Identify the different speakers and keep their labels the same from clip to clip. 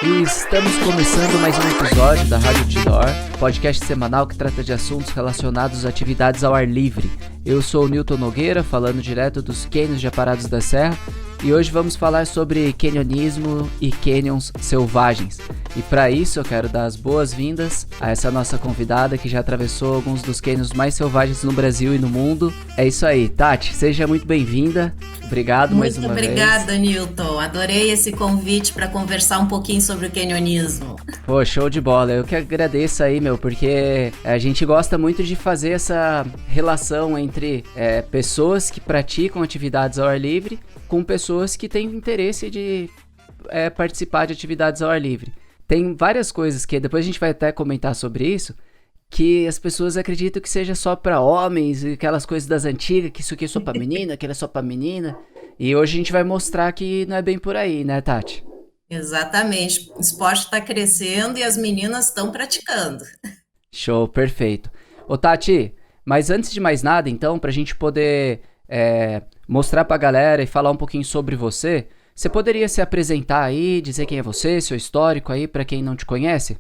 Speaker 1: E estamos começando mais um episódio da Rádio Outdoor, podcast semanal que trata de assuntos relacionados a atividades ao ar livre. Eu sou o Newton Nogueira, falando direto dos canyons de Aparados da Serra, e hoje vamos falar sobre canyonismo e canyons selvagens. E para isso eu quero dar as boas-vindas a essa nossa convidada que já atravessou alguns dos canyons mais selvagens no Brasil e no mundo. É isso aí, Tati, seja muito bem-vinda. Obrigado mais uma vez.
Speaker 2: Muito obrigada, Newton. Adorei esse convite para conversar um pouquinho sobre o canyonismo.
Speaker 1: Pô, show de bola. Eu que agradeço aí, porque a gente gosta muito de fazer essa relação entre pessoas que praticam atividades ao ar livre com pessoas que têm interesse de participar de atividades ao ar livre. Tem várias coisas que depois a gente vai até comentar sobre isso, que as pessoas acreditam que seja só para homens, aquelas coisas das antigas, que isso aqui é só para menina, aquilo é só para menina. E hoje a gente vai mostrar que não é bem por aí, né, Tati?
Speaker 2: Exatamente. O esporte está crescendo e as meninas estão praticando.
Speaker 1: Show, perfeito. Ô, Tati, mas antes de mais nada, então, para a gente poder mostrar para a galera e falar um pouquinho sobre você, você poderia se apresentar aí, dizer quem é você, seu histórico aí, para quem não te conhece?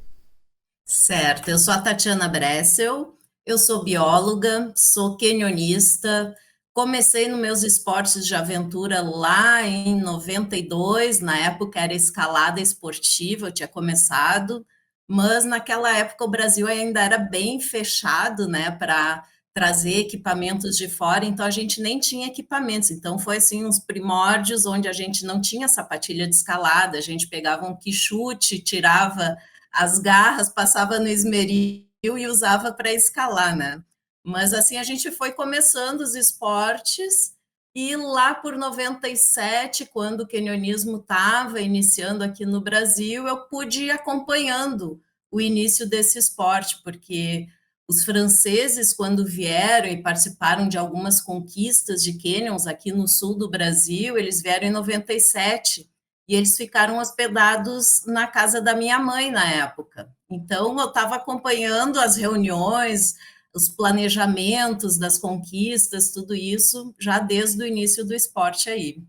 Speaker 2: Certo, eu sou a Tatiana Bressel, eu sou bióloga, sou canionista, comecei nos meus esportes de aventura lá em 92, na época era escalada esportiva, eu tinha começado, mas naquela época o Brasil ainda era bem fechado, né, para trazer equipamentos de fora, então a gente nem tinha equipamentos, então foi assim uns primórdios onde a gente não tinha sapatilha de escalada, a gente pegava um quichute, tirava as garras, passava no esmeril e usava para escalar, né? Mas assim a gente foi começando os esportes e lá por 97, quando o canionismo estava iniciando aqui no Brasil, eu pude ir acompanhando o início desse esporte, porque os franceses, quando vieram e participaram de algumas conquistas de canyons aqui no sul do Brasil, eles vieram em 97 e eles ficaram hospedados na casa da minha mãe na época. Então, eu estava acompanhando as reuniões, os planejamentos das conquistas, tudo isso, já desde o início do esporte aí.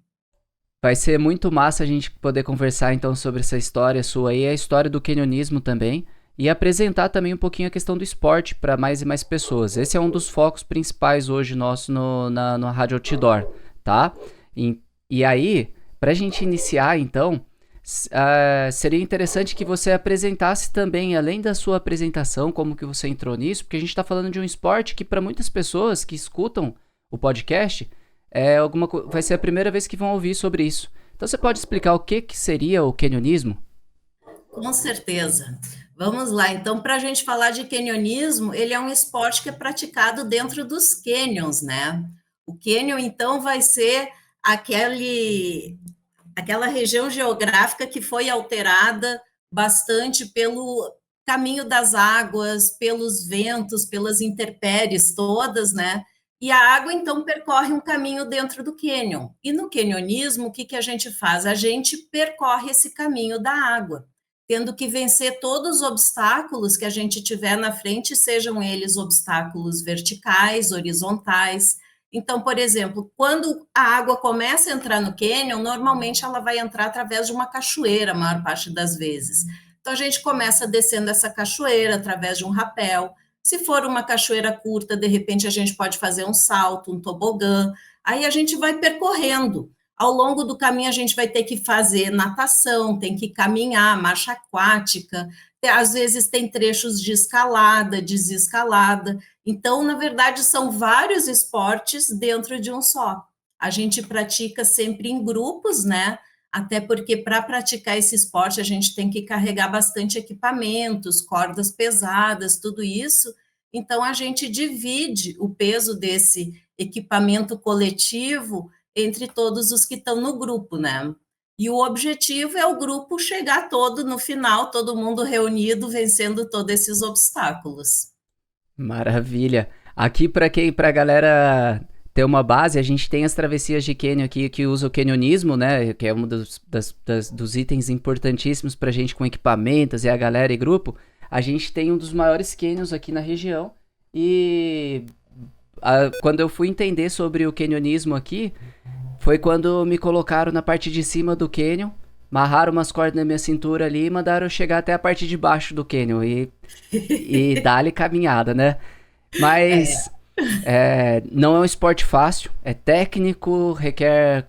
Speaker 1: Vai ser muito massa a gente poder conversar então sobre essa história sua aí, a história do canyonismo também, e apresentar também um pouquinho a questão do esporte para mais e mais pessoas. Esse é um dos focos principais hoje nosso na Rádio Outdoor, tá? E aí, para a gente iniciar então, seria interessante que você apresentasse também, além da sua apresentação, como que você entrou nisso, porque a gente está falando de um esporte que para muitas pessoas que escutam o podcast, vai ser a primeira vez que vão ouvir sobre isso. Então você pode explicar o que seria o canyonismo?
Speaker 2: Com certeza. Vamos lá, então, para a gente falar de canyonismo, ele é um esporte que é praticado dentro dos canyons, né? O canyon, então, vai ser aquela região geográfica que foi alterada bastante pelo caminho das águas, pelos ventos, pelas intempéries todas, né? E a água, então, percorre um caminho dentro do cânion. E no canyonismo, o que a gente faz? A gente percorre esse caminho da água, tendo que vencer todos os obstáculos que a gente tiver na frente, sejam eles obstáculos verticais, horizontais. Então, por exemplo, quando a água começa a entrar no cânion, normalmente ela vai entrar através de uma cachoeira, a maior parte das vezes. Então, a gente começa descendo essa cachoeira através de um rapel. Se for uma cachoeira curta, de repente a gente pode fazer um salto, um tobogã. Aí a gente vai percorrendo. Ao longo do caminho, a gente vai ter que fazer natação, tem que caminhar, marcha aquática. Às vezes tem trechos de escalada, desescalada. Então, na verdade, são vários esportes dentro de um só. A gente pratica sempre em grupos, né? Até porque para praticar esse esporte a gente tem que carregar bastante equipamentos, cordas pesadas, tudo isso. Então, a gente divide o peso desse equipamento coletivo entre todos os que estão no grupo, né? E o objetivo é o grupo chegar todo no final, todo mundo reunido, vencendo todos esses obstáculos.
Speaker 1: Maravilha. Aqui pra galera ter uma base, a gente tem as travessias de cânion aqui que usa o canyonismo, né? Que é um dos itens importantíssimos pra gente com equipamentos e a galera e grupo. A gente tem um dos maiores canyons aqui na região e quando eu fui entender sobre o canyonismo aqui, Foi quando me colocaram na parte de cima do canyon, amarraram umas cordas na minha cintura ali e mandaram eu chegar até a parte de baixo do canyon e dar-lhe caminhada, né?
Speaker 2: É.
Speaker 1: Mas não é um esporte fácil, é técnico, requer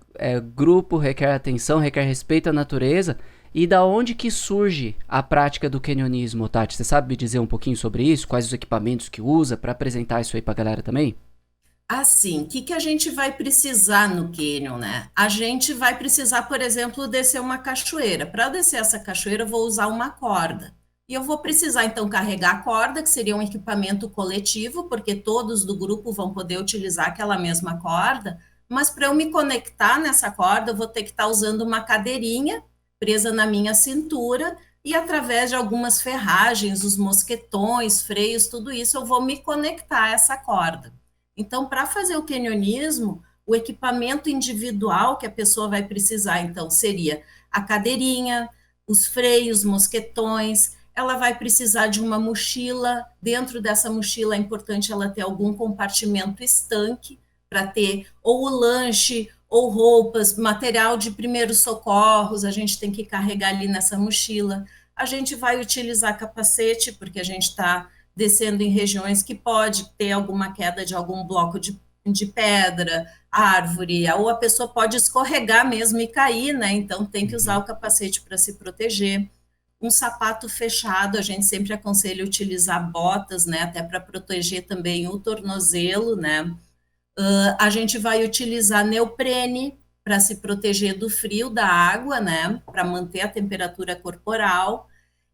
Speaker 1: grupo, requer atenção, requer respeito à natureza. E da onde que surge a prática do canyonismo, Tati? Você sabe me dizer um pouquinho sobre isso? Quais os equipamentos que usa para apresentar isso aí pra galera também?
Speaker 2: Assim, o que que a gente vai precisar no cânion, né? A gente vai precisar, por exemplo, descer uma cachoeira. Para descer essa cachoeira, eu vou usar uma corda. E eu vou precisar, então, carregar a corda, que seria um equipamento coletivo, porque todos do grupo vão poder utilizar aquela mesma corda. Mas para eu me conectar nessa corda, eu vou ter que estar usando uma cadeirinha presa na minha cintura. E através de algumas ferragens, os mosquetões, freios, tudo isso, eu vou me conectar a essa corda. Então, para fazer o canionismo, o equipamento individual que a pessoa vai precisar, então, seria a cadeirinha, os freios, mosquetões. Ela vai precisar de uma mochila. Dentro dessa mochila é importante ela ter algum compartimento estanque para ter ou o lanche, ou roupas, material de primeiros socorros, a gente tem que carregar ali nessa mochila. A gente vai utilizar capacete, porque a gente está descendo em regiões que pode ter alguma queda de algum bloco de pedra, árvore, ou a pessoa pode escorregar mesmo e cair, né? Então tem que usar o capacete para se proteger. Um sapato fechado, a gente sempre aconselha utilizar botas, né? Até para proteger também o tornozelo, né? A gente vai utilizar neoprene para se proteger do frio da água, né? Para manter a temperatura corporal.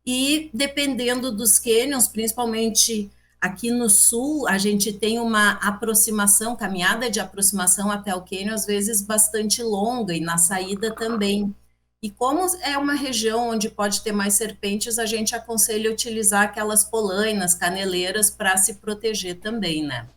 Speaker 2: E dependendo dos cânions, principalmente aqui no sul, a gente tem uma aproximação, caminhada de aproximação até o cânion, às vezes bastante longa, e na saída também. E como é uma região onde pode ter mais serpentes, a gente aconselha utilizar aquelas polainas, caneleiras para se proteger também, né?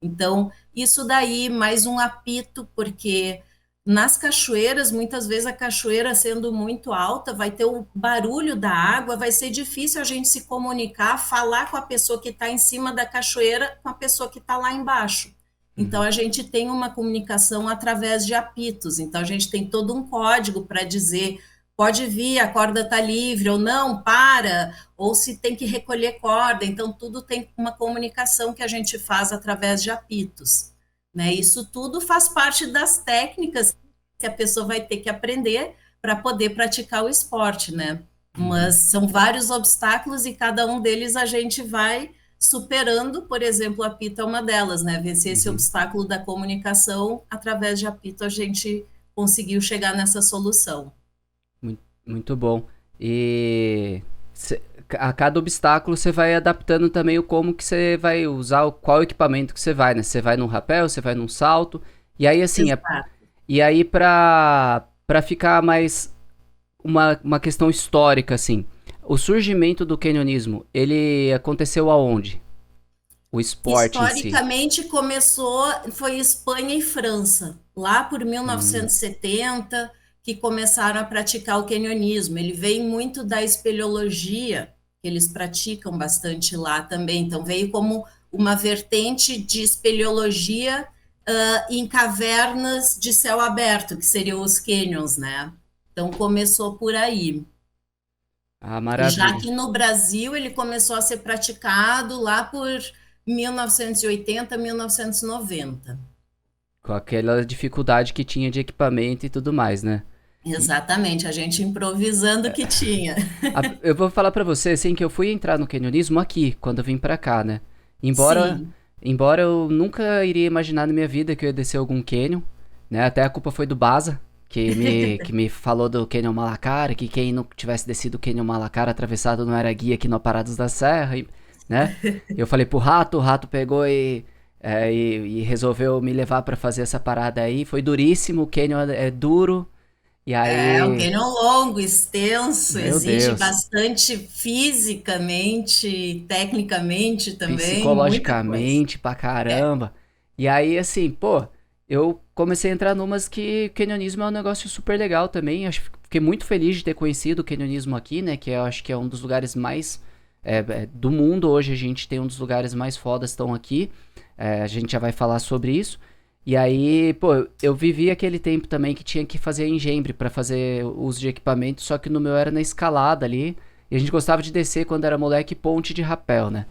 Speaker 2: Então, isso daí, mais um apito, porque nas cachoeiras, muitas vezes a cachoeira sendo muito alta, vai ter o barulho da água, vai ser difícil a gente se comunicar, falar com a pessoa que está em cima da cachoeira, com a pessoa que está lá embaixo. Então,
Speaker 1: Uhum.
Speaker 2: a gente tem uma comunicação através de apitos. Então, a gente tem todo um código para dizer pode vir, a corda está livre, ou não, para, ou se tem que recolher corda. Então, tudo tem uma comunicação que a gente faz através de apitos. Né? Isso tudo faz parte das técnicas que a pessoa vai ter que aprender para poder praticar o esporte, né?
Speaker 1: Uhum.
Speaker 2: Mas são vários obstáculos e cada um deles a gente vai superando, por exemplo, o apito é uma delas, né? Vencer esse
Speaker 1: Uhum.
Speaker 2: obstáculo da comunicação, através de apito a gente conseguiu chegar nessa solução.
Speaker 1: Muito bom. E a cada obstáculo você vai adaptando também o como que você vai usar, qual equipamento que você vai, né? Você vai num rapel, você vai num salto. E aí, assim,
Speaker 2: Exato.
Speaker 1: e aí pra ficar mais uma questão histórica, assim, o surgimento do canyonismo, ele aconteceu aonde? O esporte em si.
Speaker 2: Historicamente começou, foi Espanha e França, lá por
Speaker 1: Hum.
Speaker 2: 1970, que começaram a praticar o canionismo. Ele vem muito da espeleologia, que eles praticam bastante lá também. Então, veio como uma vertente de espeleologia em cavernas de céu aberto, que seriam os canyons, né? Então, começou por aí.
Speaker 1: Ah,
Speaker 2: Já
Speaker 1: maravilha.
Speaker 2: que no Brasil ele começou a ser praticado lá por 1980, 1990.
Speaker 1: Com aquela dificuldade que tinha de equipamento e tudo mais, né? E
Speaker 2: Exatamente, a gente improvisando o que tinha.
Speaker 1: eu vou falar pra você, assim, que eu fui entrar no canyonismo aqui, quando eu vim pra cá, né? Embora,
Speaker 2: Sim.
Speaker 1: embora eu nunca iria imaginar na minha vida que eu ia descer algum canyon, né? Até a culpa foi do Baza, que me falou do Canyon Malacara, que quem não tivesse descido o Canyon Malacara atravessado não era guia aqui no Aparados da Serra, né? Eu falei pro Rato, o Rato pegou e resolveu me levar pra fazer essa parada aí. Foi duríssimo, o Canyon é duro, e
Speaker 2: É um
Speaker 1: aí,
Speaker 2: cânion longo, extenso,
Speaker 1: meu
Speaker 2: exige
Speaker 1: Deus.
Speaker 2: bastante fisicamente, tecnicamente também, muita coisa.
Speaker 1: Psicologicamente pra
Speaker 2: É,
Speaker 1: caramba. E aí, assim, pô, eu comecei a entrar numas que canionismo é um negócio super legal também. Fiquei muito feliz de ter conhecido o canionismo aqui, né? Que eu acho que é um dos lugares mais do mundo hoje. A gente tem um dos lugares mais fodas estão aqui. A gente já vai falar sobre isso. E aí, pô, eu vivi aquele tempo também que tinha que fazer engembre pra fazer uso de equipamento, só que no meu era na escalada ali. E a gente gostava de descer quando era moleque ponte de rapel, né?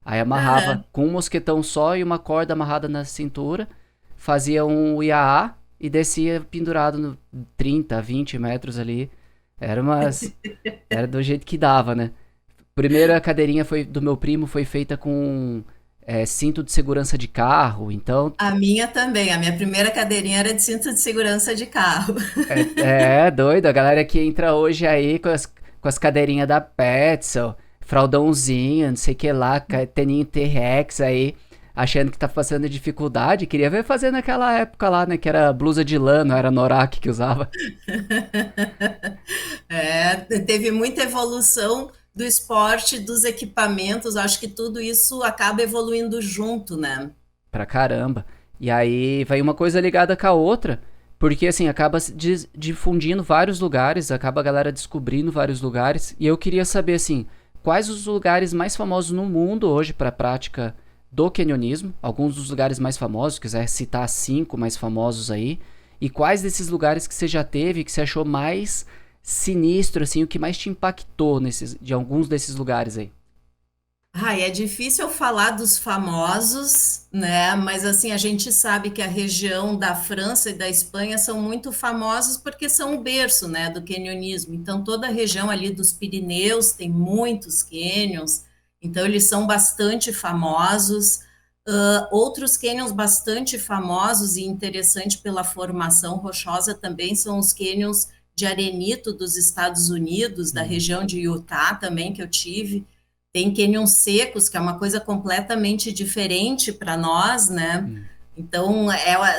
Speaker 1: Aí amarrava
Speaker 2: Aham.
Speaker 1: com um mosquetão só e uma corda amarrada na cintura, fazia um IAA e descia pendurado no 30, 20 metros ali. Era umas. Era do jeito que dava, né? Primeira cadeirinha foi do meu primo, foi feita com cinto de segurança de carro, então
Speaker 2: A minha também. A minha primeira cadeirinha era de cinto de segurança de carro.
Speaker 1: é doido, a galera que entra hoje aí com as cadeirinhas da Petzl, fraldãozinho, não sei o que lá, teninho T-Rex aí, achando que tá passando dificuldade. Queria ver fazer naquela época lá, né? Que era blusa de lã, não era Norak que usava.
Speaker 2: É, teve muita evolução do esporte, dos equipamentos. Acho que tudo isso acaba evoluindo junto, né?
Speaker 1: Pra caramba. E aí vai uma coisa ligada com a outra, porque assim, acaba se difundindo vários lugares, acaba a galera descobrindo vários lugares. E eu queria saber, assim, quais os lugares mais famosos no mundo hoje para a prática do canyonismo, alguns dos lugares mais famosos, quiser citar 5 mais famosos aí, e quais desses lugares que você já teve, que você achou mais sinistro, assim, o que mais te impactou de alguns desses lugares aí.
Speaker 2: Ai, é difícil falar dos famosos, né? Mas assim, a gente sabe que a região da França e da Espanha são muito famosos porque são o berço, né, do canyonismo. Então, toda a região ali dos Pirineus tem muitos canyons, então eles são bastante famosos. Outros canyons bastante famosos e interessante pela formação rochosa também são os canyons de arenito dos Estados Unidos, da
Speaker 1: Uhum.
Speaker 2: região de Utah também que eu tive. Tem cânions secos, que é uma coisa completamente diferente para nós, né?
Speaker 1: Uhum.
Speaker 2: Então,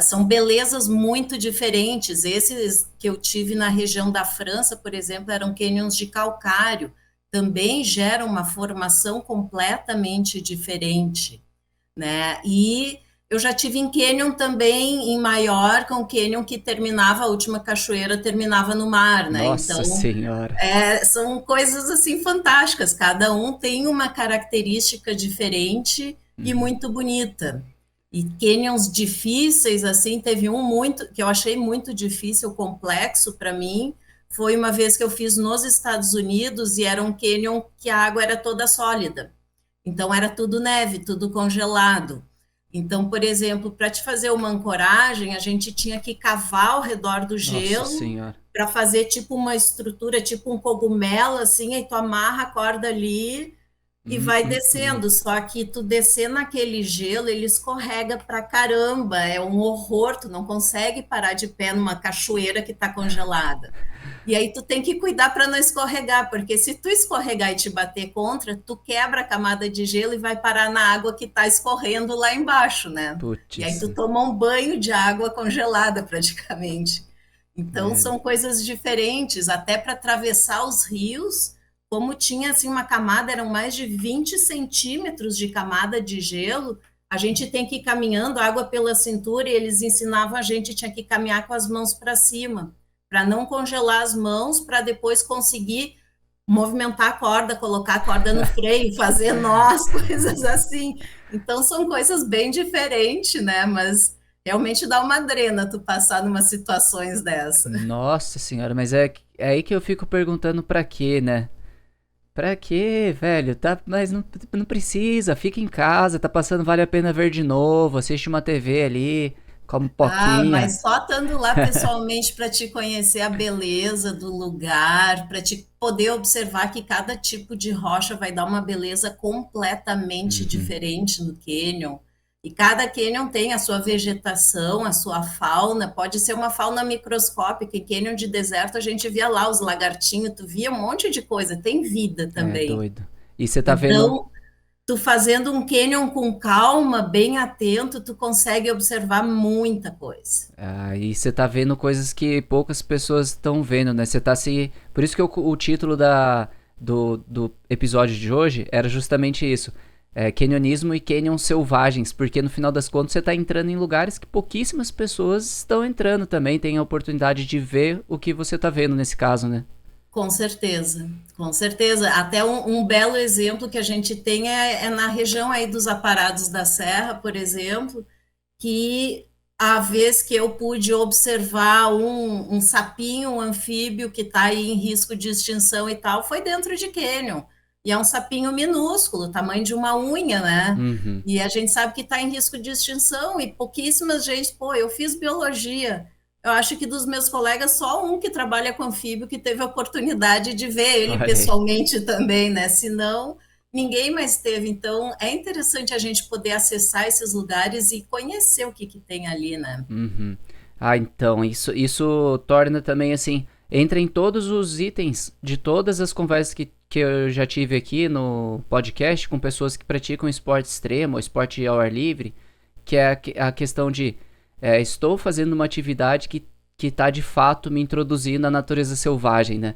Speaker 2: são belezas muito diferentes. Esses que eu tive na região da França, por exemplo, eram cânions de calcário, também geram uma formação completamente diferente, né? E eu já tive em Canyon também, em Maiorca, um Canyon que terminava, a última cachoeira terminava no mar, né?
Speaker 1: Nossa
Speaker 2: Então,
Speaker 1: senhora.
Speaker 2: são coisas assim fantásticas, cada um tem uma característica diferente e
Speaker 1: Uhum.
Speaker 2: muito bonita. E canyons difíceis, assim, teve um muito que eu achei muito difícil, complexo para mim. Foi uma vez que eu fiz nos Estados Unidos e era um canyon que a água era toda sólida. Então era tudo neve, tudo congelado. Então, por exemplo, para te fazer uma ancoragem, a gente tinha que cavar ao redor do
Speaker 1: Nossa
Speaker 2: gelo
Speaker 1: senhora.
Speaker 2: para fazer tipo uma estrutura, tipo um cogumelo, assim, aí tu amarra a corda ali e vai
Speaker 1: Hum.
Speaker 2: descendo. Só que tu descer naquele gelo, ele escorrega pra caramba, é um horror, tu não consegue parar de pé numa cachoeira que está congelada. E aí tu tem que cuidar para não escorregar, porque se tu escorregar e te bater contra, tu quebra a camada de gelo e vai parar na água que está escorrendo lá embaixo, né? E aí
Speaker 1: Putz.
Speaker 2: tu toma um banho de água congelada praticamente. Então
Speaker 1: É.
Speaker 2: são coisas diferentes, até para atravessar os rios, como tinha assim uma camada, eram mais de 20 centímetros de camada de gelo, a gente tem que ir caminhando, água pela cintura, e eles ensinavam a gente tinha que caminhar com as mãos para cima, para não congelar as mãos, para depois conseguir movimentar a corda, colocar a corda no freio, fazer nós, coisas assim. Então são coisas bem diferentes, né? Mas realmente dá uma drena tu passar numa situações dessa.
Speaker 1: Nossa senhora, mas é aí que eu fico perguntando pra quê, né? Pra quê, velho? Tá, mas não precisa, fica em casa, tá passando, vale a pena ver de novo, assiste uma TV ali, come um
Speaker 2: Ah,
Speaker 1: poquinho.
Speaker 2: mas só estando lá pessoalmente para te conhecer a beleza do lugar, para te poder observar que cada tipo de rocha vai dar uma beleza completamente
Speaker 1: Uhum.
Speaker 2: diferente no cânion. E cada cânion tem a sua vegetação, a sua fauna, pode ser uma fauna microscópica. Em cânion de deserto a gente via lá os lagartinhos, tu via um monte de coisa, tem vida
Speaker 1: É
Speaker 2: também.
Speaker 1: doido. E você tá vendo.
Speaker 2: Então, tu fazendo um canyon com calma, bem atento, tu consegue observar muita coisa.
Speaker 1: E você tá vendo coisas que poucas pessoas estão vendo, né? Você tá se. Por isso que o título do episódio de hoje era justamente isso. Canyonismo e canyons selvagens, porque no final das contas você tá entrando em lugares que pouquíssimas pessoas estão entrando também, tem a oportunidade de ver o que você tá vendo nesse caso, né?
Speaker 2: Com certeza, com certeza. Até um belo exemplo que a gente tem é na região aí dos Aparados da Serra, por exemplo, que a vez que eu pude observar um sapinho, um anfíbio que está aí em risco de extinção e tal, foi dentro de cânion. E é um sapinho minúsculo, tamanho de uma unha, né?
Speaker 1: Uhum.
Speaker 2: E a gente sabe que está em risco de extinção e pouquíssimas gente, pô, eu fiz biologia. Eu acho que dos meus colegas, só um que trabalha com anfíbio que teve a oportunidade de ver ele
Speaker 1: Olha aí.
Speaker 2: pessoalmente também, né? Senão, ninguém mais teve. Então, é interessante a gente poder acessar esses lugares e conhecer o que, que tem ali, né?
Speaker 1: Uhum. Ah, então, isso torna também assim, entra em todos os itens de todas as conversas que eu já tive aqui no podcast com pessoas que praticam esporte extremo, esporte ao ar livre, que é a questão de estou fazendo uma atividade que tá de fato me introduzindo à natureza selvagem, né?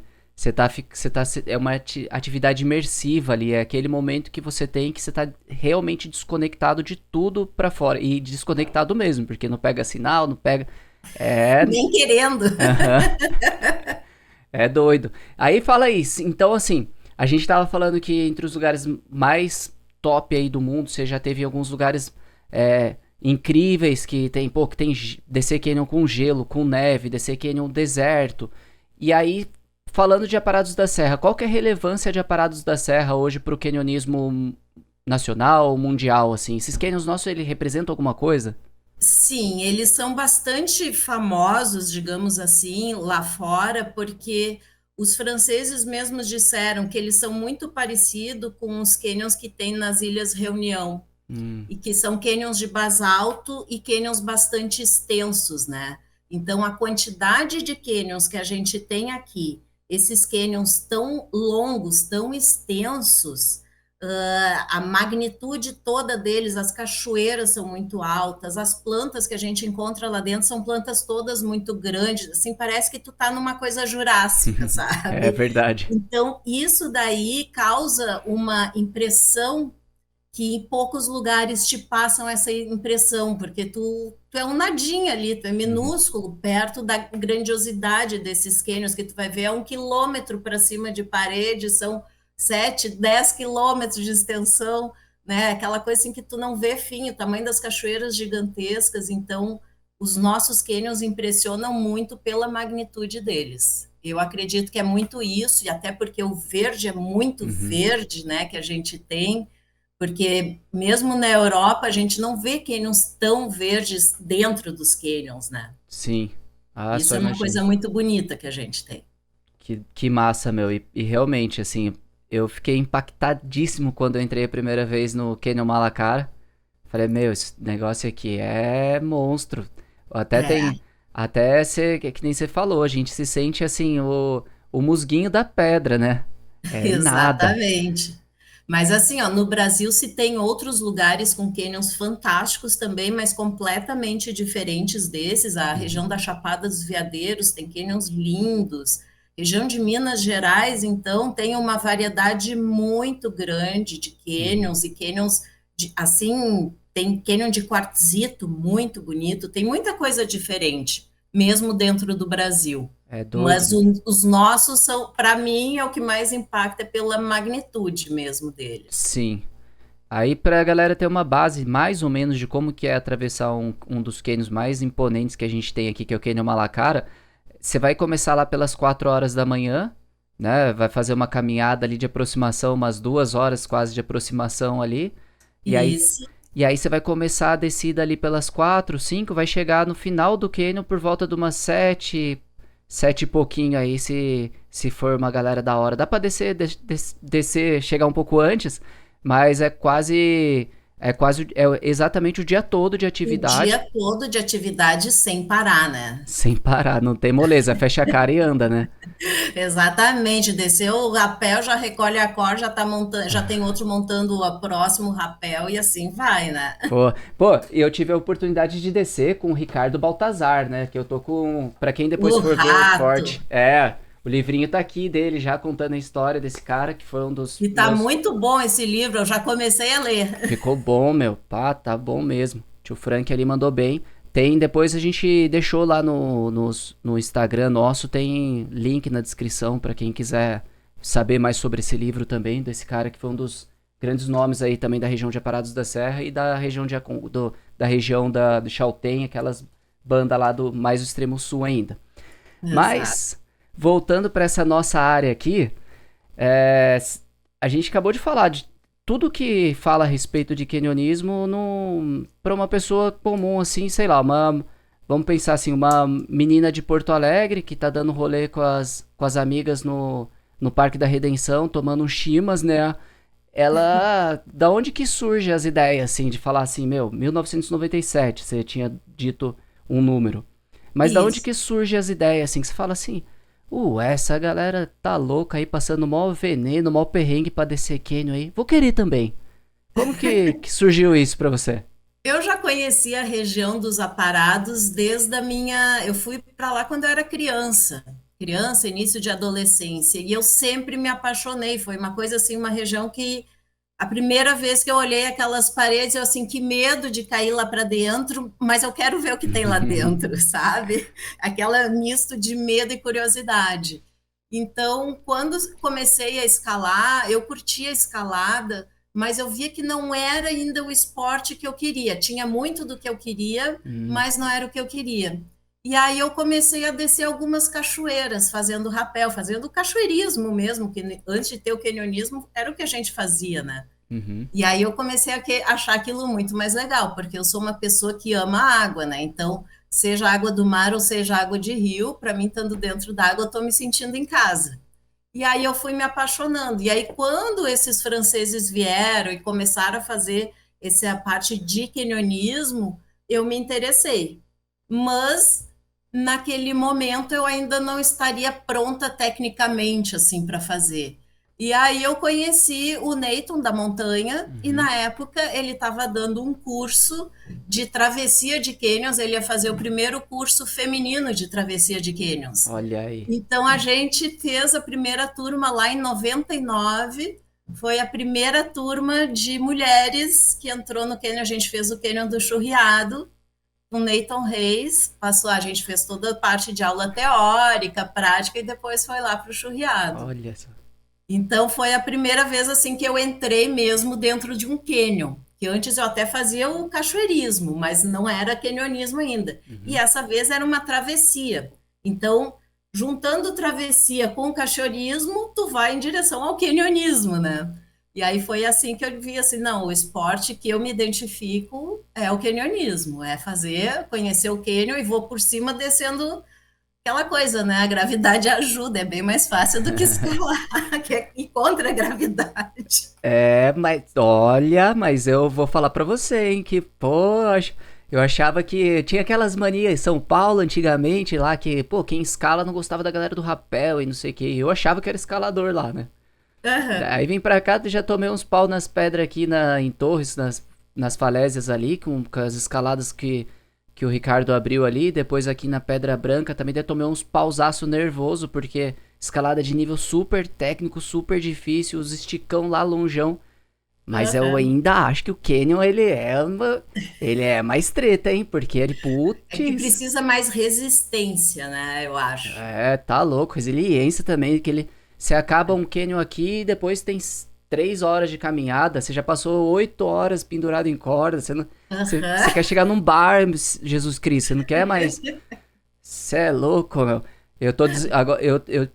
Speaker 1: É uma atividade imersiva ali, é aquele momento que você tem que você tá realmente desconectado de tudo pra fora. E desconectado mesmo, porque não pega sinal, não pega. É.
Speaker 2: Nem querendo.
Speaker 1: Aham. É doido. Aí fala aí, então assim, a gente tava falando que entre os lugares mais top aí do mundo, você já teve alguns lugares incríveis que tem, pô, que tem descer canyon com gelo, com neve, descer canyon deserto. E aí, falando de Aparados da Serra, qual que é a relevância de Aparados da Serra hoje pro canyonismo nacional, mundial, assim? Esses canyons nossos, ele representam alguma coisa?
Speaker 2: Sim, eles são bastante famosos, digamos assim, lá fora, porque os franceses mesmos disseram que eles são muito parecidos com os canyons que tem nas Ilhas Reunião,
Speaker 1: Hum,
Speaker 2: e que são canyons de basalto e canyons bastante extensos, né? Então, a quantidade de canyons que a gente tem aqui, esses canyons tão longos, tão extensos, a magnitude toda deles, as cachoeiras são muito altas, as plantas que a gente encontra lá dentro são plantas todas muito grandes, assim, parece que tu tá numa coisa jurássica,
Speaker 1: é
Speaker 2: sabe?
Speaker 1: verdade.
Speaker 2: Então, isso daí causa uma impressão que em poucos lugares te passam essa impressão, porque tu é um nadinha ali, tu é
Speaker 1: Uhum.
Speaker 2: minúsculo, perto da grandiosidade desses cânions, que tu vai ver a 1 quilômetro para cima de parede, são 7, 10 quilômetros de extensão, né? Aquela coisa assim que tu não vê fim, o tamanho das cachoeiras gigantescas, então os nossos cânions impressionam muito pela magnitude deles. Eu acredito que é muito isso, e até porque o verde é muito
Speaker 1: Uhum.
Speaker 2: verde, né, que a gente tem, porque mesmo na Europa a gente não vê canyons tão verdes dentro dos canyons, né?
Speaker 1: Sim. Ah,
Speaker 2: Isso
Speaker 1: só
Speaker 2: é uma
Speaker 1: imagino.
Speaker 2: coisa muito bonita que a gente tem.
Speaker 1: Que massa, meu. E realmente, assim, eu fiquei impactadíssimo quando eu entrei a primeira vez no Canyon Malacara. Falei, meu, esse negócio aqui é monstro. Até
Speaker 2: É,
Speaker 1: tem. Até ser, que nem você falou, a gente se sente assim, o musguinho da pedra, né? É nada.
Speaker 2: exatamente. Mas assim, ó, no Brasil se tem outros lugares com canyons fantásticos também, mas completamente diferentes desses. A região
Speaker 1: Uhum,
Speaker 2: da Chapada dos Veadeiros tem canyons lindos. Região de Minas Gerais, então, tem uma variedade muito grande de
Speaker 1: uhum.
Speaker 2: canyons e canyons assim, tem canyon de quartzito muito bonito, tem muita coisa diferente, mesmo dentro do Brasil.
Speaker 1: É doido,
Speaker 2: Mas
Speaker 1: meu.
Speaker 2: os nossos são, para mim, é o que mais impacta pela magnitude mesmo deles.
Speaker 1: Sim. Aí pra galera ter uma base mais ou menos de como que é atravessar um dos canyons mais imponentes que a gente tem aqui, que é o Canyon Malacara, você vai começar lá pelas 4 horas da manhã, né? Vai fazer uma caminhada ali de aproximação, umas 2 horas quase de aproximação ali. E aí,
Speaker 2: Isso,
Speaker 1: e aí você vai começar a descida ali pelas 4, 5, vai chegar no final do canyon por volta de umas 7, 7 e pouquinho aí, se for uma galera da hora. Dá pra descer, chegar um pouco antes, mas é exatamente o dia todo de
Speaker 2: o
Speaker 1: atividade,
Speaker 2: dia todo de atividade sem parar, né?
Speaker 1: sem parar, não tem moleza, fecha a cara e anda, né?
Speaker 2: Exatamente, desceu o rapel, já recolhe a corda, já tá montando, já tem outro montando o próximo rapel e assim vai, né?
Speaker 1: Pô, eu tive a oportunidade de descer com o Ricardo Baltazar, né? Que eu tô com. Pra quem depois
Speaker 2: O
Speaker 1: for ver o
Speaker 2: rato.
Speaker 1: corte. O livrinho tá aqui dele já contando a história desse cara, que foi um dos
Speaker 2: E tá
Speaker 1: meus.
Speaker 2: muito bom esse livro, eu já comecei a ler.
Speaker 1: Ficou bom, meu. Pá, tá bom mesmo. Tio Frank ali mandou bem. Tem, depois a gente deixou lá no Instagram nosso, tem link na descrição pra quem quiser saber mais sobre esse livro também, desse cara que foi um dos grandes nomes aí também da região de Aparados da Serra e da região da região do Chaltén, aquelas bandas lá do mais do extremo sul ainda.
Speaker 2: Exato.
Speaker 1: Mas, voltando para essa nossa área aqui, é, a gente acabou de falar de tudo que fala a respeito de canyonismo para uma pessoa comum, assim, sei lá, vamos pensar assim, uma menina de Porto Alegre que tá dando rolê com as amigas no Parque da Redenção, tomando um chimas, né? Ela, da onde que surge as ideias, assim, de falar assim, meu, 1997, você tinha dito um número. Mas da onde
Speaker 2: Isso.
Speaker 1: que surge as ideias, assim, que você fala assim, essa galera tá louca aí, passando mó veneno, mó perrengue pra descer canyon aí, vou querer também. Como que surgiu isso pra você?
Speaker 2: Eu já conhecia a região dos Aparados desde a minha. Eu fui para lá quando eu era criança, início de adolescência, e eu sempre me apaixonei. Foi uma coisa assim, uma região que a primeira vez que eu olhei aquelas paredes, eu assim, que medo de cair lá para dentro, mas eu quero ver o que tem lá dentro, sabe? Aquela misto de medo e curiosidade. Então, quando comecei a escalar, eu curtia a escalada, mas eu via que não era ainda o esporte que eu queria. Tinha muito do que eu queria,
Speaker 1: Hum,
Speaker 2: mas não era o que eu queria. E aí eu comecei a descer algumas cachoeiras, fazendo rapel, fazendo cachoeirismo mesmo, que antes de ter o canionismo era o que a gente fazia, né?
Speaker 1: uhum.
Speaker 2: E aí eu comecei a achar aquilo muito mais legal, porque eu sou uma pessoa que ama a água, né? Então, seja água do mar ou seja água de rio, para mim, estando dentro da água, eu estou me sentindo em casa. E aí eu fui me apaixonando. E aí, quando esses franceses vieram e começaram a fazer essa parte de canionismo, eu me interessei. Mas naquele momento eu ainda não estaria pronta tecnicamente assim para fazer. E aí eu conheci o Nathan da Montanha e
Speaker 1: Uhum.
Speaker 2: na época ele estava dando um curso de travessia de canyons, ele ia fazer o primeiro curso feminino de travessia de canyons.
Speaker 1: Olha aí.
Speaker 2: Então a gente fez a primeira turma lá em 99. Foi a primeira turma de mulheres que entrou no Canyon. A gente fez o Canyon do Churriado com Nathan Reis. Passou, a gente fez toda a parte de aula teórica, prática e depois foi lá para o Churriado.
Speaker 1: Olha só.
Speaker 2: Então foi a primeira vez assim que eu entrei mesmo dentro de um canyon. Que antes eu até fazia o cachoeirismo, mas não era canyonismo ainda. E
Speaker 1: Uhum.
Speaker 2: essa vez era uma travessia. Então, juntando travessia com cachoeirismo, tu vai em direção ao canyonismo, né? E aí foi assim que eu vi assim, não, o esporte que eu me identifico é o canyonismo, é fazer, conhecer o canyon e vou por cima descendo aquela coisa, né? A gravidade ajuda, é bem mais fácil do que escalar, que é ir contra a gravidade.
Speaker 1: Mas olha, mas eu vou falar pra você, hein, que, pô, eu achava que tinha aquelas manias em São Paulo antigamente lá que, pô, quem escala não gostava da galera do rapel e não sei o que. Eu achava que era escalador lá, né?
Speaker 2: Uhum.
Speaker 1: Aí vim pra cá, já tomei uns pau nas pedras aqui em Torres, nas falésias ali, com as escaladas que o Ricardo abriu ali. Depois aqui na Pedra Branca também já tomei uns pausaço nervoso, porque escalada de nível super técnico, super difícil, os esticão lá longeão. Mas eu
Speaker 2: Uhum.
Speaker 1: ainda acho que o Canyon, ele é mais treta, hein? Porque ele,
Speaker 2: É que
Speaker 1: putz,
Speaker 2: precisa mais resistência, né? Eu acho.
Speaker 1: tá louco, resiliência também, que ele, você acaba um Canyon aqui e depois tem 3 horas de caminhada, você já passou 8 horas pendurado em corda, você
Speaker 2: Uhum.
Speaker 1: quer chegar num bar, Jesus Cristo, você não quer mais, você é louco, meu. Agora,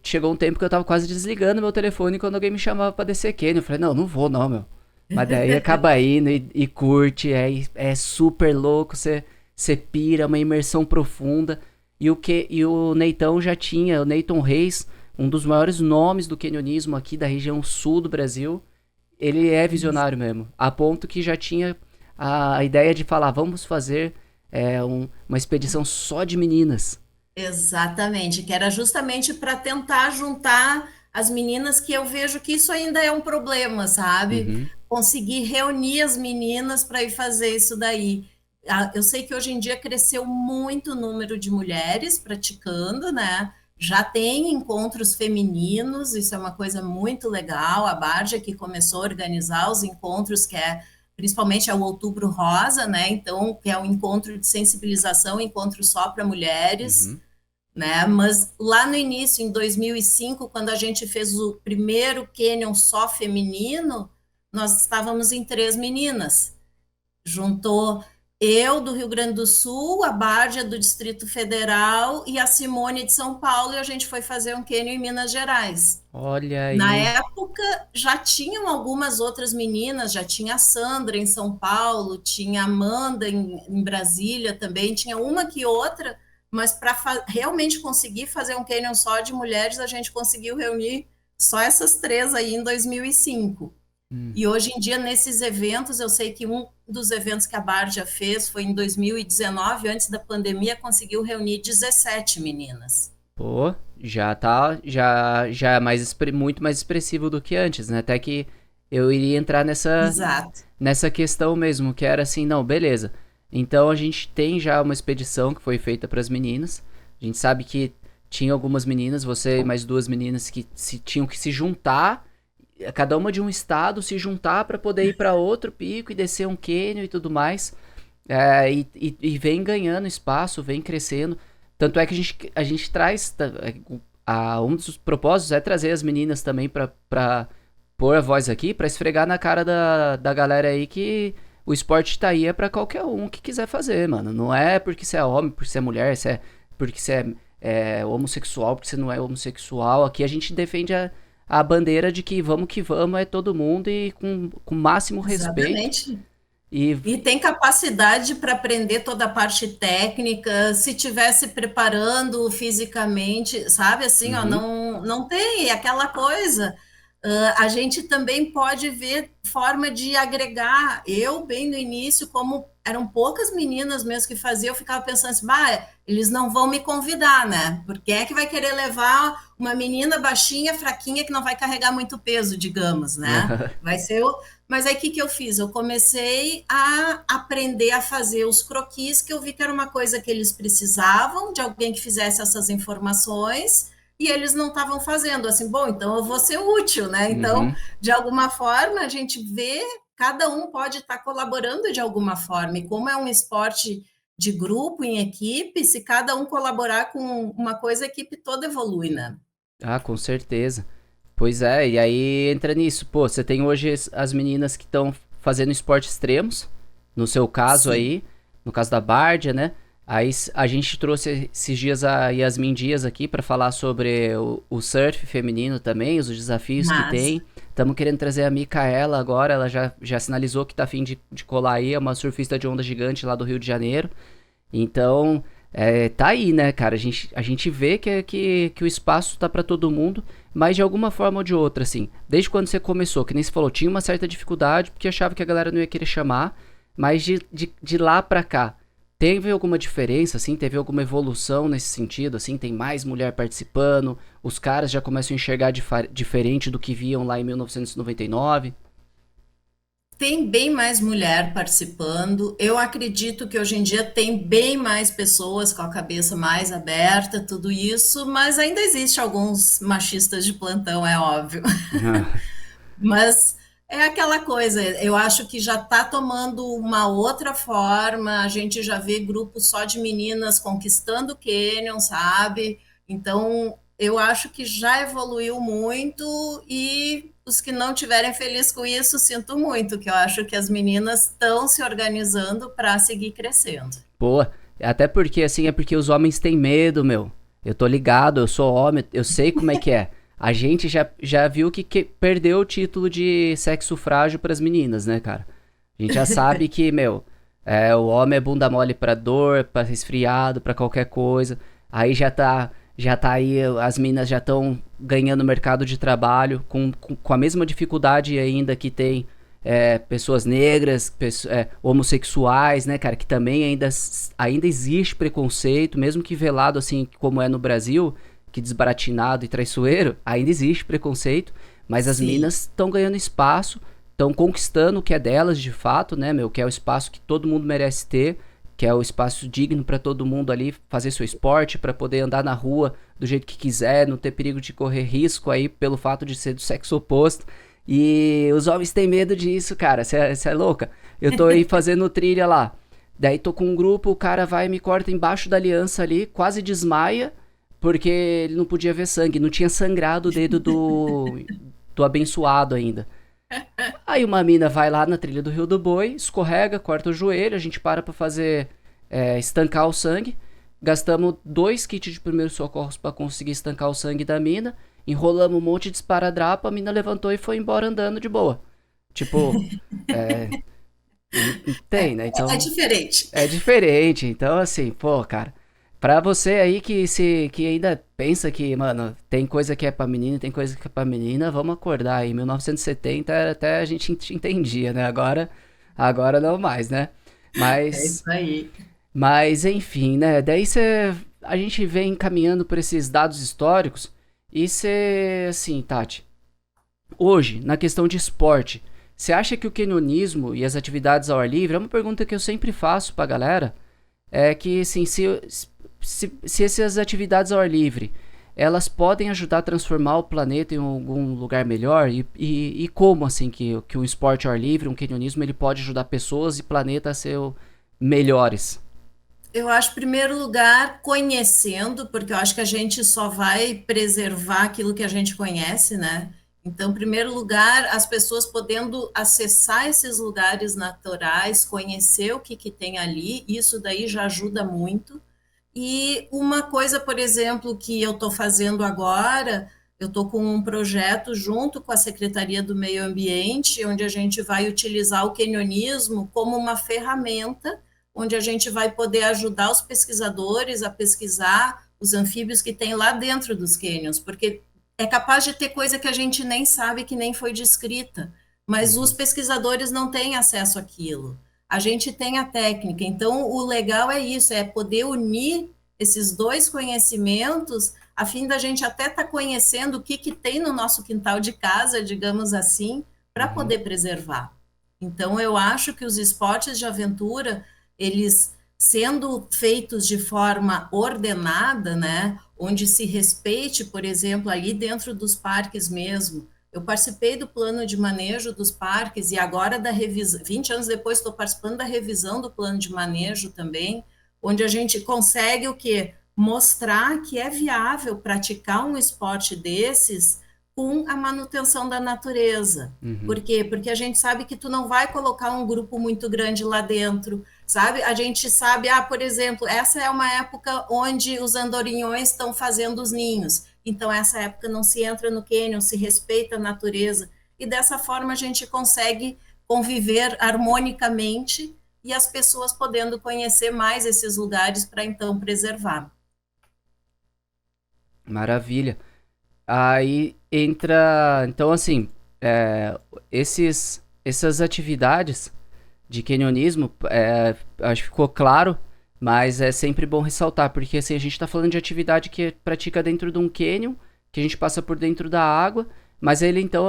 Speaker 1: chegou um tempo que eu tava quase desligando meu telefone quando alguém me chamava pra descer Canyon, eu falei, não, não vou não, meu. Mas daí acaba indo e curte, é super louco, você pira, uma imersão profunda. E o Neitão já tinha, o Neyton Reis, um dos maiores nomes do canionismo aqui da região sul do Brasil. Ele é visionário mesmo, a ponto que já tinha a ideia de falar, vamos fazer uma expedição só de meninas.
Speaker 2: Exatamente, que era justamente para tentar juntar as meninas, que eu vejo que isso ainda é um problema, sabe?
Speaker 1: Uhum,
Speaker 2: Conseguir reunir as meninas para ir fazer isso daí. Eu sei que hoje em dia cresceu muito o número de mulheres praticando, né? Já tem encontros femininos, isso é uma coisa muito legal. A Barja que começou a organizar os encontros, que é principalmente é o Outubro Rosa, né? Então, que é um encontro de sensibilização, encontro só para mulheres,
Speaker 1: uhum.
Speaker 2: né? Mas lá no início, em 2005, quando a gente fez o primeiro Canyon só feminino, nós estávamos em 3 meninas. Juntou. Eu do Rio Grande do Sul, a Bárdia do Distrito Federal e a Simone de São Paulo, e a gente foi fazer um cânion em Minas Gerais.
Speaker 1: Olha
Speaker 2: Na
Speaker 1: aí.
Speaker 2: época já tinham algumas outras meninas, já tinha a Sandra em São Paulo, tinha a Amanda em Brasília também, tinha uma que outra, mas para realmente conseguir fazer um canyon só de mulheres, a gente conseguiu reunir só essas três aí em 2005.
Speaker 1: Hum.
Speaker 2: E hoje em dia, nesses eventos, eu sei que um dos eventos que a Bardia fez foi em 2019, antes da pandemia, conseguiu reunir 17 meninas.
Speaker 1: Pô, já é muito mais expressivo do que antes, né? Até que eu iria entrar
Speaker 2: Exato.
Speaker 1: nessa questão mesmo, que era assim, não, beleza. Então a gente tem já uma expedição que foi feita para as meninas. A gente sabe que tinha algumas meninas, você e mais duas meninas que tinham que se juntar, cada uma de um estado, se juntar para poder ir para outro pico e descer um cânion e tudo mais. E vem ganhando espaço, vem crescendo. Tanto é que a gente traz. Um dos propósitos é trazer as meninas também pra pôr a voz aqui, pra esfregar na cara da galera aí que o esporte tá aí é pra qualquer um que quiser fazer, mano. Não é porque você é homem, porque você é mulher, porque você é homossexual, porque você não é homossexual. Aqui a gente defende a bandeira de que vamos, é todo mundo e com máximo respeito.
Speaker 2: Exatamente.
Speaker 1: E.
Speaker 2: E tem capacidade para aprender toda a parte técnica, se estiver se preparando fisicamente, sabe? Assim, ó,
Speaker 1: Uhum.
Speaker 2: não tem aquela coisa. A gente também pode ver forma de agregar. Eu, bem no início, como eram poucas meninas mesmo que faziam, eu ficava pensando assim, bah, eles não vão me convidar, né? Porque é que vai querer levar uma menina baixinha, fraquinha, que não vai carregar muito peso, digamos, né? Vai ser o, mas aí o que, que eu fiz? Eu comecei a aprender a fazer os croquis, que eu vi que era uma coisa que eles precisavam de alguém que fizesse essas informações e eles não estavam fazendo. Assim, bom, então eu vou ser útil, né? Então,
Speaker 1: Uhum.
Speaker 2: de alguma forma, a gente vê, cada um pode estar colaborando de alguma forma. E como é um esporte de grupo, em equipe, se cada um colaborar com uma coisa, a equipe toda evolui, né?
Speaker 1: Ah, com certeza. Pois é, e aí entra nisso. Pô, você tem hoje as meninas que estão fazendo esportes extremos, no seu caso
Speaker 2: Sim.
Speaker 1: aí, no caso da Bárdia, né? Aí a gente trouxe esses dias a Yasmin Dias aqui para falar sobre o surf feminino também, os desafios que
Speaker 2: Mas
Speaker 1: tem. Estamos querendo trazer a Micaela agora, ela já sinalizou que tá a fim de colar aí, é uma surfista de onda gigante lá do Rio de Janeiro. Então, tá aí, né, cara? A gente vê que o espaço tá para todo mundo, mas de alguma forma ou de outra, assim. Desde quando você começou, que nem você falou, tinha uma certa dificuldade, porque achava que a galera não ia querer chamar, mas de lá pra cá, teve alguma diferença, assim? Teve alguma evolução nesse sentido, assim? Tem mais mulher participando, os caras já começam a enxergar diferente do que viam lá em 1999?
Speaker 2: tem bem mais mulher participando. Eu acredito que hoje em dia tem bem mais pessoas com a cabeça mais aberta, tudo isso, mas ainda existe alguns machistas de plantão, é óbvio. Mas é aquela coisa, eu acho que já está tomando uma outra forma, a gente já vê grupos só de meninas conquistando o Canyon, sabe? Então, eu acho que já evoluiu muito e os que não tiverem feliz com isso, sinto muito, que eu acho que as meninas estão se organizando para seguir crescendo.
Speaker 1: Boa. Até porque, assim, é porque os homens têm medo, meu. Eu tô ligado, eu sou homem, eu sei como é que é. A gente já viu que perdeu o título de sexo frágil pras meninas, né, cara? A gente já sabe que, meu, o homem é bunda mole pra dor, pra resfriado, pra qualquer coisa. Aí já tá aí, as minas já estão ganhando mercado de trabalho com a mesma dificuldade ainda que tem pessoas negras, homossexuais, né, cara, que também ainda existe preconceito, mesmo que velado assim como é no Brasil, que desbaratinado e traiçoeiro, ainda existe preconceito, mas as
Speaker 2: Sim,
Speaker 1: minas estão ganhando espaço, estão conquistando o que é delas de fato, né, meu, que é o espaço que todo mundo merece ter, que é o espaço digno para todo mundo ali fazer seu esporte, para poder andar na rua do jeito que quiser, não ter perigo de correr risco aí pelo fato de ser do sexo oposto. E os homens têm medo disso, cara. Você é louca? Eu tô aí fazendo trilha lá. Daí tô com um grupo, o cara vai e me corta embaixo da aliança ali, quase desmaia, porque ele não podia ver sangue. Não tinha sangrado o dedo do abençoado ainda. Aí uma mina vai lá na trilha do Rio do Boi, escorrega, corta o joelho, a gente para pra fazer estancar o sangue. Gastamos 2 kits de primeiros socorros pra conseguir estancar o sangue da mina. Enrolamos um monte de esparadrapo, a mina levantou e foi embora andando de boa. Tipo, tem, né?
Speaker 2: É
Speaker 1: Então,
Speaker 2: diferente.
Speaker 1: é diferente. Então, assim, pô, cara. Pra você aí que ainda pensa que, mano, tem coisa que é pra menina, tem coisa que é pra menina, vamos acordar aí. 1970 até a gente entendia, né? Agora não mais, né?
Speaker 2: É
Speaker 1: Mas,
Speaker 2: isso aí.
Speaker 1: mas enfim, né? Daí a gente vem caminhando por esses dados históricos e você, assim, Tati, hoje, na questão de esporte, você acha que o canionismo e as atividades ao ar livre, é uma pergunta que eu sempre faço pra galera, é que, assim, se essas atividades ao ar livre, elas podem ajudar a transformar o planeta em algum lugar melhor, e como, assim, que um esporte ao ar livre, um canionismo, ele pode ajudar pessoas e planeta a ser melhores?
Speaker 2: Eu acho, em primeiro lugar, conhecendo, porque eu acho que a gente só vai preservar aquilo que a gente conhece, né? Então, em primeiro lugar, as pessoas podendo acessar esses lugares naturais, conhecer o que tem ali, isso daí já ajuda muito. E uma coisa, por exemplo, que eu estou fazendo agora, eu estou com um projeto junto com a Secretaria do Meio Ambiente, onde a gente vai utilizar o canionismo como uma ferramenta, onde a gente vai poder ajudar os pesquisadores a pesquisar os anfíbios que tem lá dentro dos cânions, porque é capaz de ter coisa que a gente nem sabe, que nem foi descrita, mas os
Speaker 1: Uhum.
Speaker 2: pesquisadores não têm acesso àquilo. A gente tem a técnica, então o legal é isso, é poder unir esses dois conhecimentos, a fim da gente até estar conhecendo o que tem no nosso quintal de casa, digamos assim, para
Speaker 1: Uhum.
Speaker 2: poder preservar. Então eu acho que os esportes de aventura, eles sendo feitos de forma ordenada, né, onde se respeite, por exemplo, ali dentro dos parques mesmo. Eu participei do plano de manejo dos parques e agora da revisão, 20 anos depois estou participando da revisão do plano de manejo também, onde a gente consegue o quê? Mostrar que é viável praticar um esporte desses com a manutenção da natureza.
Speaker 1: Uhum.
Speaker 2: Por quê? Porque a gente sabe que tu não vai colocar um grupo muito grande lá dentro, sabe? A gente sabe, por exemplo, essa é uma época onde os andorinhões estão fazendo os ninhos. Então, essa época não se entra no cânion, se respeita a natureza. E dessa forma a gente consegue conviver harmonicamente e as pessoas podendo conhecer mais esses lugares para então preservar.
Speaker 1: Maravilha. Aí entra. Então, assim, essas atividades de canionismo, acho que ficou claro, mas é sempre bom ressaltar, porque assim, a gente está falando de atividade que pratica dentro de um cânion, que a gente passa por dentro da água, mas ele então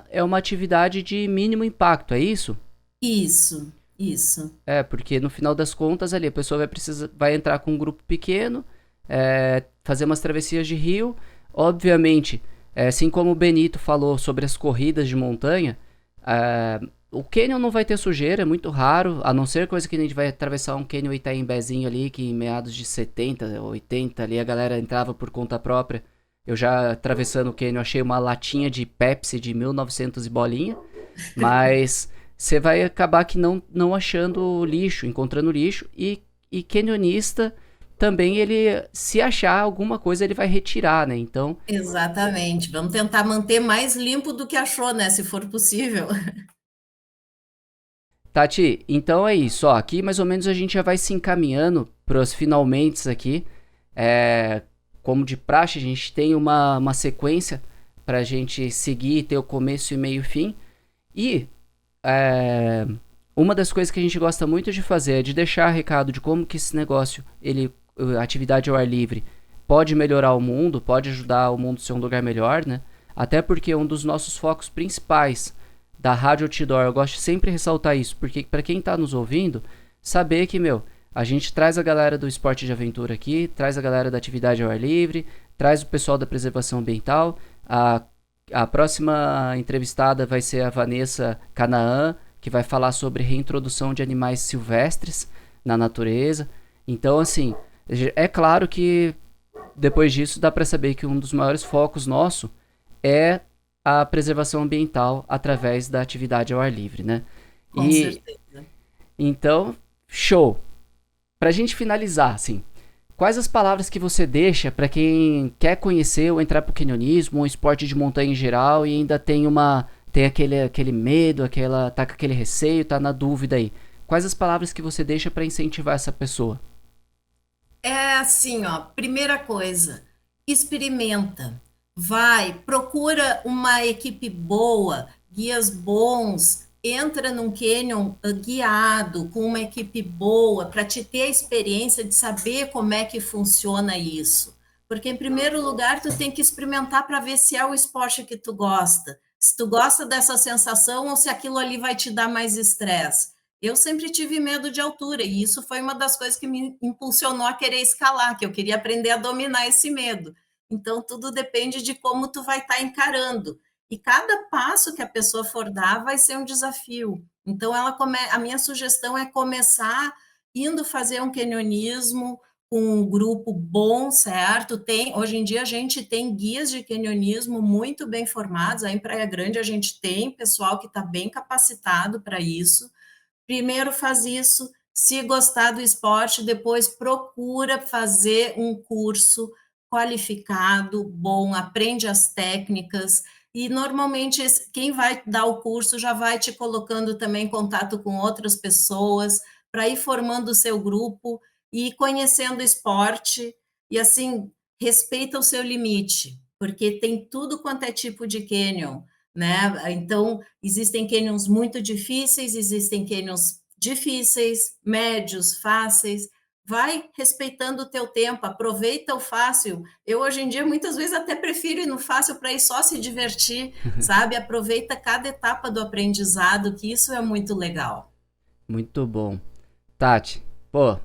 Speaker 1: é uma atividade de mínimo impacto, é isso?
Speaker 2: Isso, isso.
Speaker 1: Porque no final das contas ali a pessoa vai entrar com um grupo pequeno, fazer umas travessias de rio. Obviamente, assim como o Benito falou sobre as corridas de montanha, o cânion não vai ter sujeira, é muito raro, a não ser coisa que a gente vai atravessar um cânion Itaimbezinho ali, que em meados de 70, 80 ali a galera entrava por conta própria. Eu já atravessando o cânion achei uma latinha de Pepsi de 1900 e bolinha, mas você vai acabar que não achando lixo, encontrando lixo, e canionista também, ele, se achar alguma coisa, ele vai retirar, né? Então,
Speaker 2: Exatamente. Vamos tentar manter mais limpo do que achou, né? Se for possível.
Speaker 1: Tati, então é isso, ó, aqui mais ou menos a gente já vai se encaminhando pros finalmentes aqui, como de praxe, a gente tem uma sequência pra gente seguir, ter o começo e meio e fim, e é, uma das coisas que a gente gosta muito de fazer é de deixar recado de como que esse negócio, a atividade ao ar livre, pode melhorar o mundo, pode ajudar o mundo a ser um lugar melhor, né? Até porque um dos nossos focos principais da Rádio Outdoor, eu gosto de sempre ressaltar isso, porque para quem tá nos ouvindo, saber que, a gente traz a galera do esporte de aventura aqui, traz a galera da atividade ao ar livre, traz o pessoal da preservação ambiental. A próxima entrevistada vai ser a Vanessa Canaã, que vai falar sobre reintrodução de animais silvestres na natureza. Então, assim, é claro que depois disso dá para saber que um dos maiores focos nosso é a preservação ambiental através da atividade ao ar livre, né?
Speaker 2: Com certeza.
Speaker 1: Então, show! Pra gente finalizar, assim, quais as palavras que você deixa para quem quer conhecer ou entrar pro canyonismo, ou esporte de montanha em geral e ainda tem aquele medo, tá com aquele receio, tá na dúvida aí? Quais as palavras que você deixa para incentivar essa pessoa?
Speaker 2: É assim, ó, primeira coisa, experimenta, vai, procura uma equipe boa, guias bons, entra num canyon guiado, com uma equipe boa, para te ter a experiência de saber como é que funciona isso. Porque, em primeiro lugar, tu tem que experimentar para ver se é o esporte que tu gosta, se tu gosta dessa sensação ou se aquilo ali vai te dar mais estresse. Eu sempre tive medo de altura e isso foi uma das coisas que me impulsionou a querer escalar, que eu queria aprender a dominar esse medo. Então, tudo depende de como tu vai estar encarando. E cada passo que a pessoa for dar vai ser um desafio. Então, a minha sugestão é começar indo fazer um canyonismo com um grupo bom, certo? Hoje em dia a gente tem guias de canyonismo muito bem formados. Aí em Praia Grande a gente tem pessoal que está bem capacitado para isso. Primeiro faz isso, se gostar do esporte, depois procura fazer um curso qualificado, bom, aprende as técnicas e normalmente quem vai dar o curso já vai te colocando também em contato com outras pessoas para ir formando o seu grupo e ir conhecendo o esporte e assim respeita o seu limite, porque tem tudo quanto é tipo de canyon, né? Então, existem canyons muito difíceis, existem canyons difíceis, médios, fáceis. Vai respeitando o teu tempo, aproveita o fácil. Eu, hoje em dia, muitas vezes até prefiro ir no fácil para ir só se divertir, sabe? Aproveita cada etapa do aprendizado, que isso é muito legal.
Speaker 1: Muito bom. Tati, pô,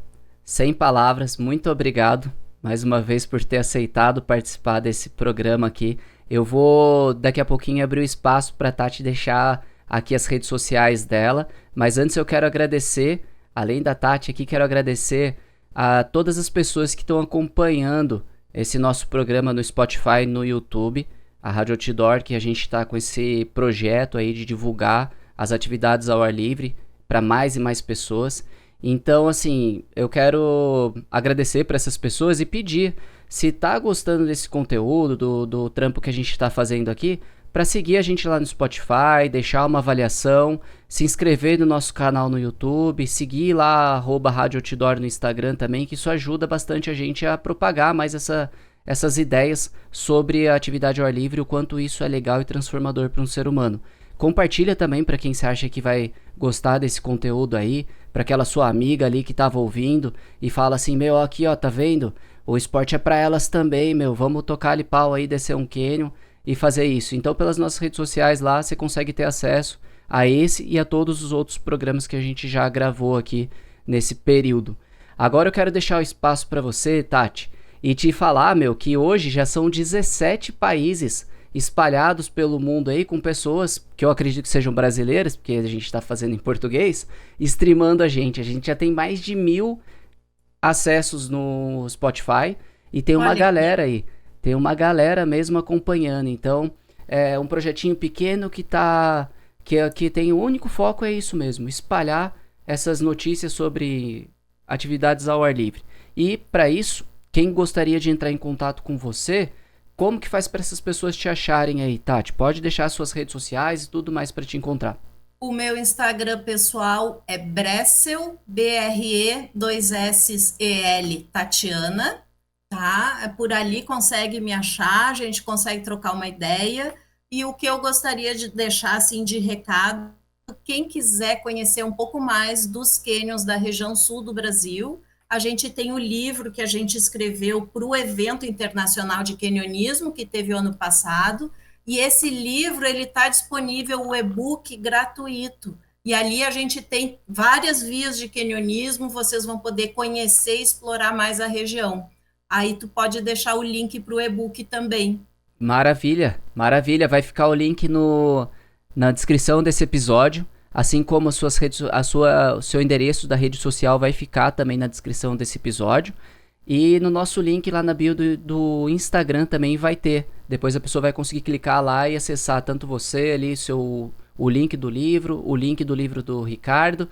Speaker 1: sem palavras, muito obrigado mais uma vez por ter aceitado participar desse programa aqui. Eu vou daqui a pouquinho abrir o espaço para Tati deixar aqui as redes sociais dela, mas antes eu quero agradecer, além da Tati aqui, quero agradecer a todas as pessoas que estão acompanhando esse nosso programa no Spotify e no YouTube, a Rádio Outdoor, que a gente está com esse projeto aí de divulgar as atividades ao ar livre para mais e mais pessoas. Então, assim, eu quero agradecer para essas pessoas e pedir, se tá gostando desse conteúdo, do trampo que a gente tá fazendo aqui, para seguir a gente lá no Spotify, deixar uma avaliação, se inscrever no nosso canal no YouTube, seguir lá @Rádio Outdoor no Instagram também, que isso ajuda bastante a gente a propagar mais essas ideias sobre a atividade ao ar livre, o quanto isso é legal e transformador para um ser humano. Compartilha também para quem você acha que vai gostar desse conteúdo aí, para aquela sua amiga ali que tava ouvindo e fala assim, meu, aqui ó, tá vendo? O esporte é para elas também, meu, vamos tocar ali pau aí, descer um canyon e fazer isso. Então pelas nossas redes sociais lá você consegue ter acesso a esse e a todos os outros programas que a gente já gravou aqui nesse período. Agora eu quero deixar o espaço para você, Tati, e te falar, meu, que hoje já são 17 países espalhados pelo mundo aí, com pessoas que eu acredito que sejam brasileiras, porque a gente está fazendo em português, streamando a gente. A gente já tem mais de 1.000 acessos no Spotify e tem uma galera aí. Tem uma galera mesmo acompanhando. Então, é um projetinho pequeno que tem o único foco é isso mesmo, espalhar essas notícias sobre atividades ao ar livre. E, para isso, quem gostaria de entrar em contato com você, como que faz para essas pessoas te acharem aí, Tati? Pode deixar suas redes sociais e tudo mais para te encontrar.
Speaker 2: O meu Instagram pessoal é Bressel, BRE2SEL Tatiana, tá? Por ali consegue me achar, a gente consegue trocar uma ideia. E o que eu gostaria de deixar assim de recado, quem quiser conhecer um pouco mais dos cânions da região sul do Brasil, a gente tem o livro que a gente escreveu para o evento internacional de canionismo que teve o ano passado, e esse livro ele está disponível o e-book gratuito. E ali a gente tem várias vias de canionismo, vocês vão poder conhecer e explorar mais a região. Aí tu pode deixar o link para o e-book também.
Speaker 1: Maravilha, maravilha. Vai ficar o link na descrição desse episódio. Assim como o seu endereço da rede social vai ficar também na descrição desse episódio. E no nosso link lá na bio do Instagram também vai ter. Depois a pessoa vai conseguir clicar lá e acessar tanto você ali, o link do livro do Ricardo.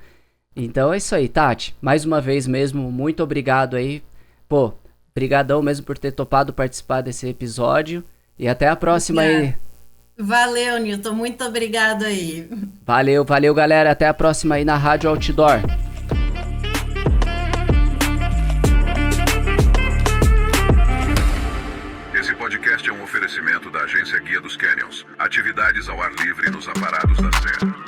Speaker 1: Então é isso aí, Tati. Mais uma vez mesmo, muito obrigado aí. Pô, brigadão mesmo por ter topado participar desse episódio. E até a próxima aí.
Speaker 2: Valeu, Nilton. Muito obrigado aí.
Speaker 1: Valeu, galera. Até a próxima aí na Rádio Outdoor.
Speaker 3: Esse podcast é um oferecimento da Agência Guia dos Canyons. Atividades ao ar livre nos aparados da Serra.